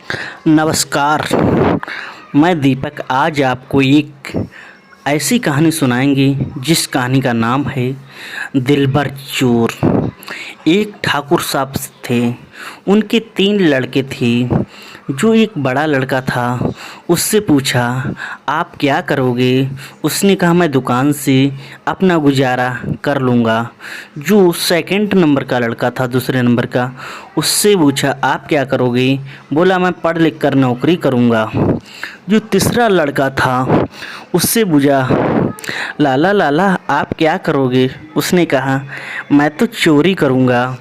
नमस्कार। मैं दीपक आज आपको एक ऐसी कहानी सुनाएंगे जिस कहानी का नाम है दिलबर चोर। एक ठाकुर साहब थे, उनके 3 लड़के थे। जो एक बड़ा लड़का था उससे पूछा, आप क्या करोगे? उसने कहा, मैं दुकान से अपना गुजारा कर लूँगा। जो सेकंड नंबर का लड़का था, दूसरे नंबर का, उससे पूछा, आप क्या करोगे? बोला, मैं पढ़ लिख कर नौकरी करूँगा। जो तीसरा लड़का था उससे पूछा, लाला लाला आप क्या करोगे? उसने कहा, मैं तो चोरी करूँगा।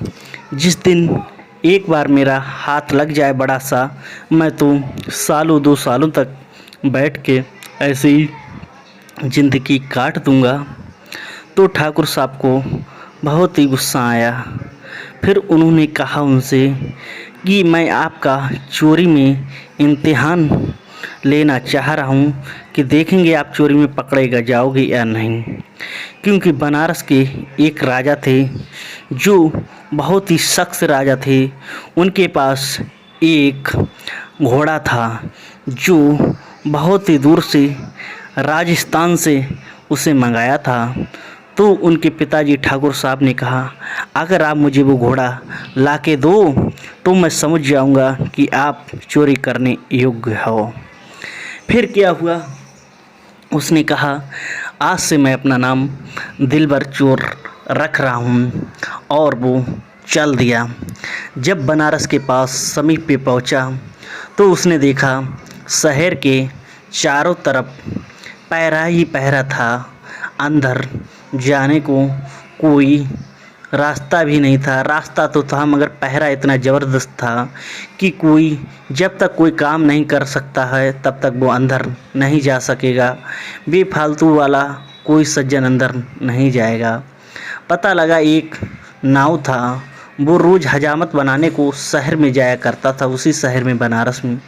जिस दिन एक बार मेरा हाथ लग जाए बड़ा सा, मैं तो सालों 2 सालों तक बैठ के ऐसे ही ज़िंदगी काट दूँगा। तो ठाकुर साहब को बहुत ही गुस्सा आया। फिर उन्होंने कहा उनसे कि मैं आपका चोरी में इम्तिहान लेना चाह रहा हूँ कि देखेंगे आप चोरी में पकड़े जाओगे या नहीं। क्योंकि बनारस के एक राजा थे जो बहुत ही सख्त राजा थे। उनके पास एक घोड़ा था जो बहुत ही दूर से राजस्थान से उसे मंगाया था। तो उनके पिताजी ठाकुर साहब ने कहा, अगर आप मुझे वो घोड़ा ला के दो तो मैं समझ जाऊंगा कि आप चोरी करने योग्य हो। फिर क्या हुआ, उसने कहा, आज से मैं अपना नाम दिलबर चोर रख रहा हूँ। और वो चल दिया। जब बनारस के पास समीप पे पहुँचा तो उसने देखा शहर के चारों तरफ पहरा ही पहरा था। अंदर जाने को कोई रास्ता भी नहीं था। रास्ता तो था मगर पहरा इतना ज़बरदस्त था कि कोई जब तक कोई काम नहीं कर सकता है तब तक वो अंदर नहीं जा सकेगा। बेफालतू वाला कोई सज्जन अंदर नहीं जाएगा। पता लगा एक नाव था, वो रोज़ हजामत बनाने को शहर में जाया करता था, उसी शहर में बनारस में।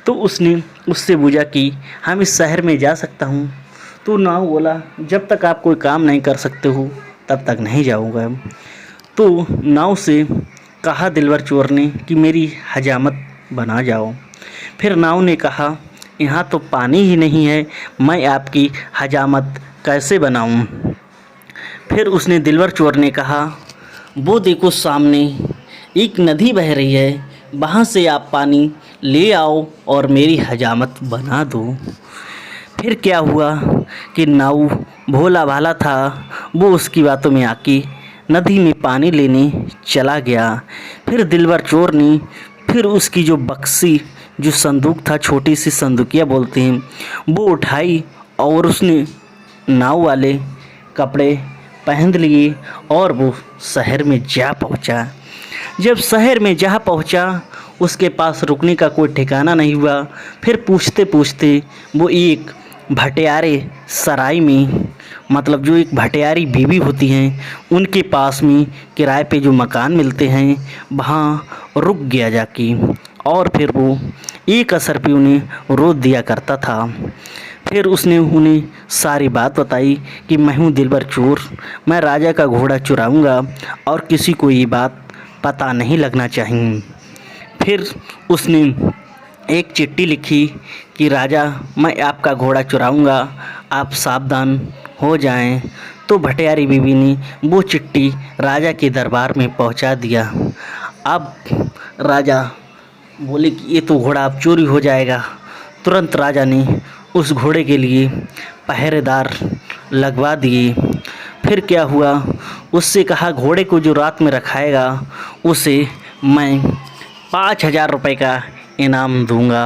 तो उसने उससे पूछा कि हम इस शहर में जा सकता हूँ? तो नाव बोला, जब तक आप कोई काम नहीं कर सकते हो तब तक नहीं जाऊँगा। तो नाव से कहा दिलबर चोर ने कि मेरी हजामत बना जाओ। फिर नाव ने कहा, यहाँ तो पानी ही नहीं है, मैं आपकी हजामत कैसे बनाऊँ? फिर उसने दिलबर चोर ने कहा, वो देखो सामने एक नदी बह रही है, वहाँ से आप पानी ले आओ और मेरी हजामत बना दो। फिर क्या हुआ कि नाऊ भोला भाला था, वो उसकी बातों में आके नदी में पानी लेने चला गया। फिर दिलबर चोर ने फिर उसकी जो बक्सी, जो संदूक था, छोटी सी संदूकिया बोलते हैं, वो उठाई और उसने नाव वाले कपड़े पहन लिए और वो शहर में जा पहुंचा। जब शहर में जा पहुंचा उसके पास रुकने का कोई ठिकाना नहीं हुआ। फिर पूछते पूछते वो एक भटियारे सराय में, मतलब जो एक भटियारी बीवी होती हैं उनके पास में किराए पे जो मकान मिलते हैं वहाँ रुक गया जाके। और फिर वो एक असर पे उन्हें रोज दिया करता था। फिर उसने उन्हें सारी बात बताई कि मैं हूँ दिलबर चोर, मैं राजा का घोड़ा चुराऊँगा और किसी को ये बात पता नहीं लगना चाहिए। फिर उसने एक चिट्ठी लिखी कि राजा, मैं आपका घोड़ा चुराऊँगा, आप सावधान हो जाएं। तो भटियारी बीवी ने वो चिट्ठी राजा के दरबार में पहुंचा दिया। अब राजा बोले कि ये तो घोड़ा अब चोरी हो जाएगा। तुरंत राजा ने उस घोड़े के लिए पहरेदार लगवा दिए। फिर क्या हुआ, उससे कहा, घोड़े को जो रात में रखाएगा उसे मैं 5,000 रुपये का इनाम दूंगा।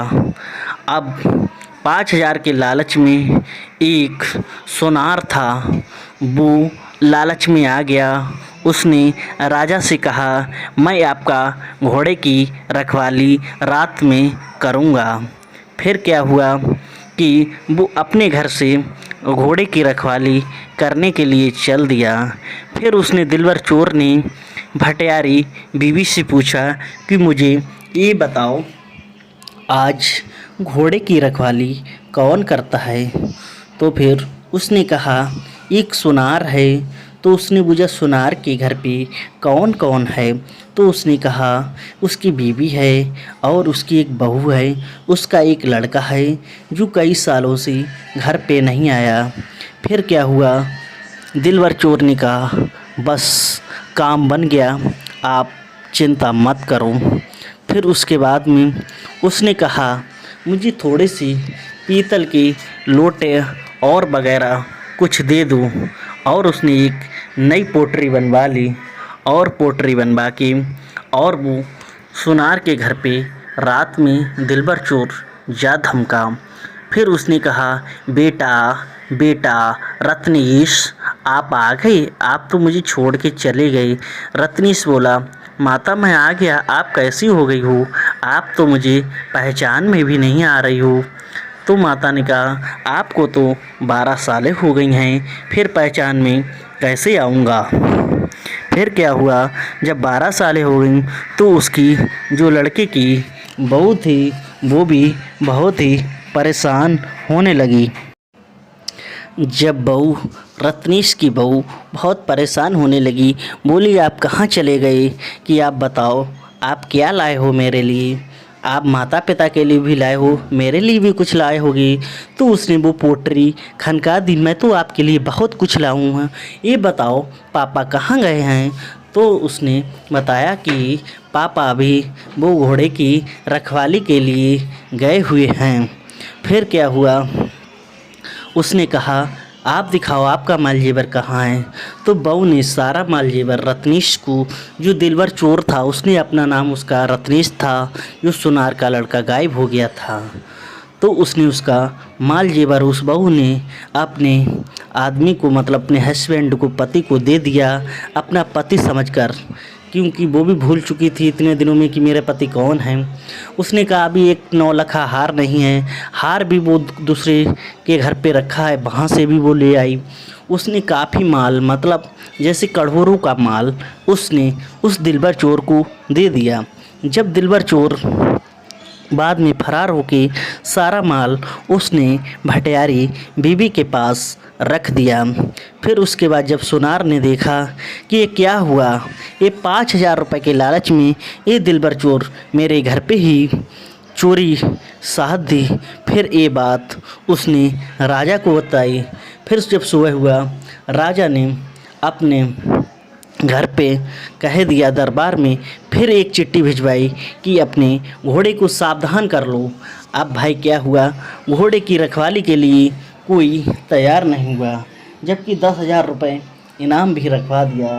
अब 5,000 के लालच में एक सुनार था, वो लालच में आ गया। उसने राजा से कहा, मैं आपका घोड़े की रखवाली रात में करूंगा। फिर क्या हुआ कि वो अपने घर से घोड़े की रखवाली करने के लिए चल दिया। फिर उसने दिलबर चोर ने भटियारी बीवी से पूछा कि मुझे ये बताओ, आज घोड़े की रखवाली कौन करता है? तो फिर उसने कहा, एक सुनार है तो उसने पूछा सुनार के घर पे कौन कौन है। तो उसने कहा उसकी बीवी है और उसकी एक बहू है, उसका एक लड़का है जो कई सालों से घर पे नहीं आया। फिर क्या हुआ, दिलवर चोर ने कहा बस काम बन गया, आप चिंता मत करो। फिर उसके बाद में उसने कहा मुझे थोड़ी सी पीतल की लोटे और वगैरह कुछ दे दो। और उसने एक नई पोटरी बनवा ली और पोटरी बनवा के और वो सुनार के घर पे रात में दिलबर चोर जा धमका। फिर उसने कहा बेटा बेटा रत्नेश आप आ गए, आप तो मुझे छोड़ के चले गए। रत्नेश बोला माता मैं आ गया, आप कैसी हो गई हो, आप तो मुझे पहचान में भी नहीं आ रही हो। तो माता ने कहा आपको तो 12 सालें हो गई हैं, फिर पहचान में कैसे आऊँगा। फिर क्या हुआ, जब 12 सालें हो गई तो उसकी जो लड़के की बहू थी वो भी बहुत ही परेशान होने लगी। जब बहू रत्नेश की बहू बहुत परेशान होने लगी, बोली आप कहाँ चले गए, कि आप बताओ आप क्या लाए हो मेरे लिए, आप माता पिता के लिए भी लाए हो, मेरे लिए भी कुछ लाए होगी। तो उसने वो पोटरी खनका दी, मैं तो आपके लिए बहुत कुछ लाऊं हूँ, ये बताओ पापा कहाँ गए हैं। तो उसने बताया कि पापा अभी वो घोड़े की रखवाली के लिए गए हुए हैं। फिर क्या हुआ, उसने कहा आप दिखाओ आपका माल जेवर कहाँ है। तो बहू ने सारा माल जेवर रत्नेश को, जो दिलवर चोर था उसने अपना नाम उसका रत्नेश था, जो सुनार का लड़का गायब हो गया था, तो उसने उसका माल जेवर उस बहू ने अपने आदमी को मतलब अपने हस्बैंड को, पति को दे दिया, अपना पति समझकर, क्योंकि वो भी भूल चुकी थी इतने दिनों में कि मेरे पति कौन हैं। उसने कहा अभी एक 9 लखा हार नहीं है, हार भी वो दूसरे के घर पे रखा है, वहाँ से भी वो ले आई। उसने काफ़ी माल मतलब जैसे करोड़ों का माल उसने उस दिलबर चोर को दे दिया। जब दिलबर चोर बाद में फरार होके सारा माल उसने भटियारी बीवी के पास रख दिया। फिर उसके बाद जब सुनार ने देखा कि ये क्या हुआ, ये 5,000 रुपये के लालच में ये दिलबर चोर मेरे घर पे ही चोरी साथ दी। फिर ये बात उसने राजा को बताई। फिर जब सुबह हुआ, राजा ने अपने घर पे कह दिया दरबार में, फिर एक चिट्ठी भिजवाई कि अपने घोड़े को सावधान कर लो। अब भाई क्या हुआ, घोड़े की रखवाली के लिए कोई तैयार नहीं हुआ, जबकि 10,000 रुपये इनाम भी रखवा दिया।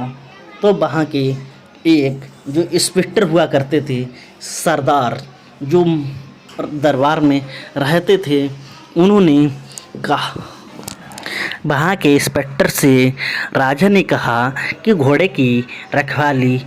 तो वहाँ के एक जो इंस्पेक्टर हुआ करते थे, सरदार जो दरबार में रहते थे, उन्होंने कहा, वहाँ के इंस्पेक्टर से राजा ने कहा कि घोड़े की रखवाली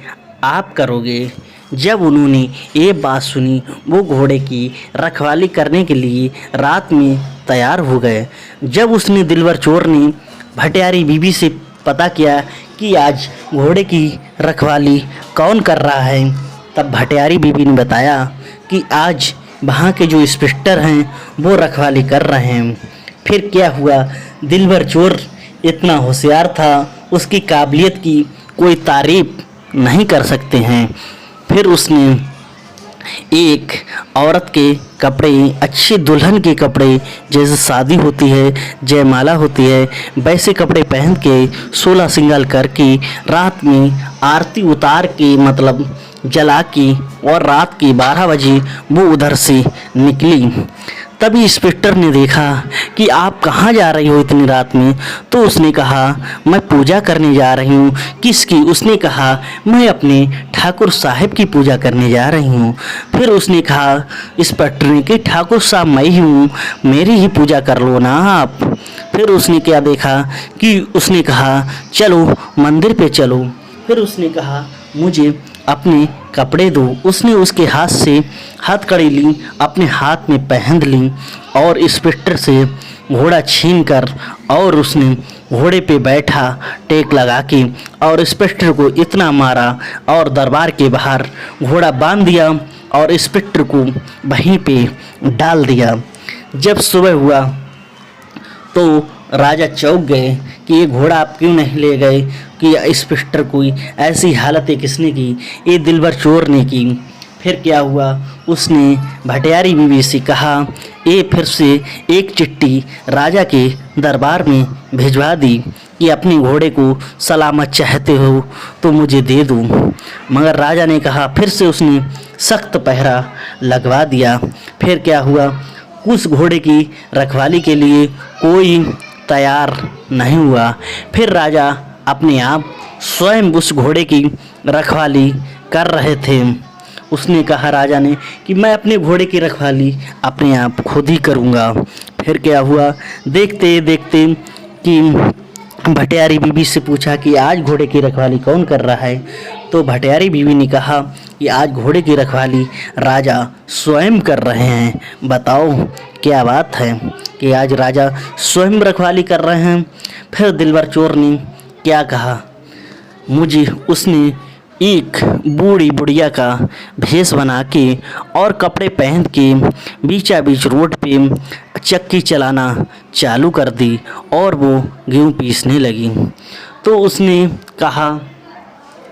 आप करोगे। जब उन्होंने ये बात सुनी, वो घोड़े की रखवाली करने के लिए रात में तैयार हो गए। जब उसने दिलबर चोर ने भटियारी बीबी से पता किया कि आज घोड़े की रखवाली कौन कर रहा है, तब भटियारी बीबी ने बताया कि आज वहाँ के जो इंस्पेक्टर हैं वो रखवाली कर रहे हैं। फिर क्या हुआ, दिलबर चोर इतना होशियार था, उसकी काबिलियत की कोई तारीफ नहीं कर सकते हैं। फिर उसने एक औरत के कपड़े, अच्छी दुल्हन के कपड़े, जैसे शादी होती है, जयमाला होती है, वैसे कपड़े पहन के 16 श्रृंगार करके रात में आरती उतार के मतलब जला की, और रात के 12 बजे वो उधर से निकली। तभी इंस्पेक्टर ने देखा कि आप कहाँ जा रही हो इतनी रात में। तो उसने कहा मैं पूजा करने जा रही हूँ। किसकी? उसने कहा मैं अपने ठाकुर साहब की पूजा करने जा रही हूँ। फिर उसने कहा इंस्पेक्टर ने कि ठाकुर साहब मैं ही हूँ, मेरी ही पूजा कर लो ना आप। फिर उसने क्या देखा कि उसने कहा चलो मंदिर पे चलो। फिर उसने कहा मुझे अपने कपड़े दो। उसने उसके हाथ से हथकड़ी ली, अपने हाथ में पहन ली और इंस्पेक्टर से घोड़ा छीन कर और उसने घोड़े पे बैठा टेक लगा के, और इंस्पेक्टर को इतना मारा और दरबार के बाहर घोड़ा बांध दिया और इंस्पेक्टर को वहीं पे डाल दिया। जब सुबह हुआ तो राजा चौंक गए कि ये घोड़ा आप क्यों नहीं ले गए, कि इंस्पेक्टर कोई ऐसी हालत है किसने की, ये दिलबर चोर ने की। फिर क्या हुआ, उसने भटियारी बीवी से कहा, ये फिर से एक चिट्ठी राजा के दरबार में भिजवा दी कि अपने घोड़े को सलामत चाहते हो तो मुझे दे दो। मगर राजा ने कहा, फिर से उसने सख्त पहरा लगवा दिया। फिर क्या हुआ, उस घोड़े की रखवाली के लिए कोई तैयार नहीं हुआ। फिर राजा अपने आप स्वयं उस घोड़े की रखवाली कर रहे थे। उसने कहा, राजा ने, कि मैं अपने घोड़े की रखवाली अपने आप खुद ही करूँगा। फिर क्या हुआ, देखते देखते कि भटियारी बीवी से पूछा कि आज घोड़े की रखवाली कौन कर रहा है। तो भटियारी बीवी ने कहा कि आज घोड़े की रखवाली राजा स्वयं कर रहे हैं। बताओ क्या बात है कि आज राजा स्वयं रखवाली कर रहे हैं। फिर दिलबर चोर ने क्या कहा, मुझे उसने एक बूढ़ी बुढ़िया का भेष बना के और कपड़े पहन के बीचा बीच रोड पे चक्की चलाना चालू कर दी और वो गेहूँ पीसने लगी। तो उसने कहा,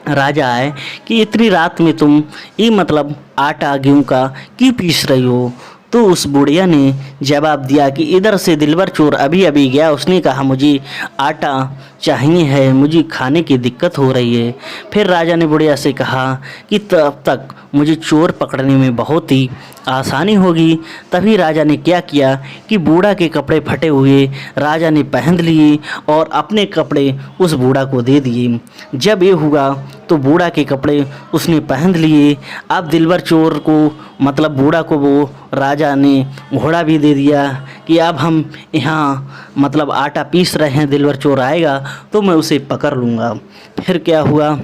राजा है कि इतनी रात में तुम ये मतलब आटा गेहूँ का क्यों पीस रही हो। तो उस बुढ़िया ने जवाब दिया कि इधर से दिलबर चोर अभी अभी गया, उसने कहा मुझे आटा चाहिए है, मुझे खाने की दिक्कत हो रही है। फिर राजा ने बुढ़िया से कहा कि तब तक मुझे चोर पकड़ने में बहुत ही आसानी होगी। तभी राजा ने क्या किया कि बूढ़ा के कपड़े फटे हुए राजा ने पहन लिए और अपने कपड़े उस बूढ़ा को दे दिए। जब ये हुआ तो बूढ़ा के कपड़े उसने पहन लिए। अब दिलबर चोर को मतलब बूढ़ा को वो राजा ने घोड़ा भी दे दिया कि अब हम यहाँ मतलब आटा पीस रहे हैं, दिलबर चोर आएगा तो मैं उसे पकड़ लूँगा। फिर क्या हुआ,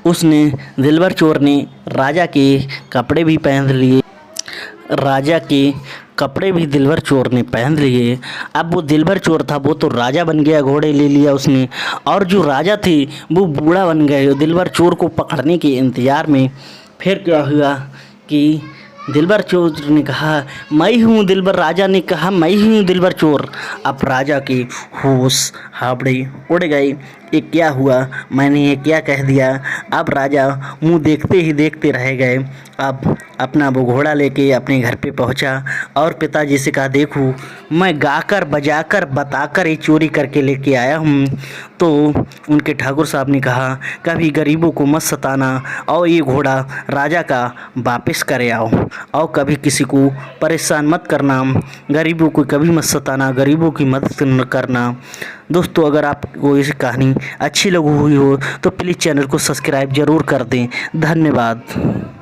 उसने दिलबर चोर ने राजा के कपड़े भी पहन लिए, राजा के कपड़े भी दिलबर चोर ने पहन लिए। अब वो दिलबर चोर था वो तो राजा बन गया, घोड़े ले लिया उसने, और जो राजा थे वो बूढ़ा बन गए दिलबर चोर को पकड़ने के इंतज़ार में। फिर क्या हुआ कि दिलबर चोर ने कहा, मैं हूँ दिलबर, राजा ने कहा मैं ही हूँ दिलबर चोर। अब राजा के होश हावड़े उड़ गए, ये क्या हुआ, मैंने ये क्या कह दिया। अब राजा मुंह देखते ही देखते रह गए। अब अपना वो घोड़ा लेके अपने घर पे पहुंचा और पिताजी से कहा, देखो मैं गाकर बजाकर बताकर ये चोरी करके लेके आया हूँ। तो उनके ठाकुर साहब ने कहा, कभी गरीबों को मत सताना और ये घोड़ा राजा का वापस करे आओ, और कभी किसी को परेशान मत करना, गरीबों को कभी मत सताना, गरीबों की मदद न करना। दोस्तों, अगर आपको ये कहानी अच्छी लगी हुई हो तो प्लीज़ चैनल को सब्सक्राइब ज़रूर कर दें। धन्यवाद।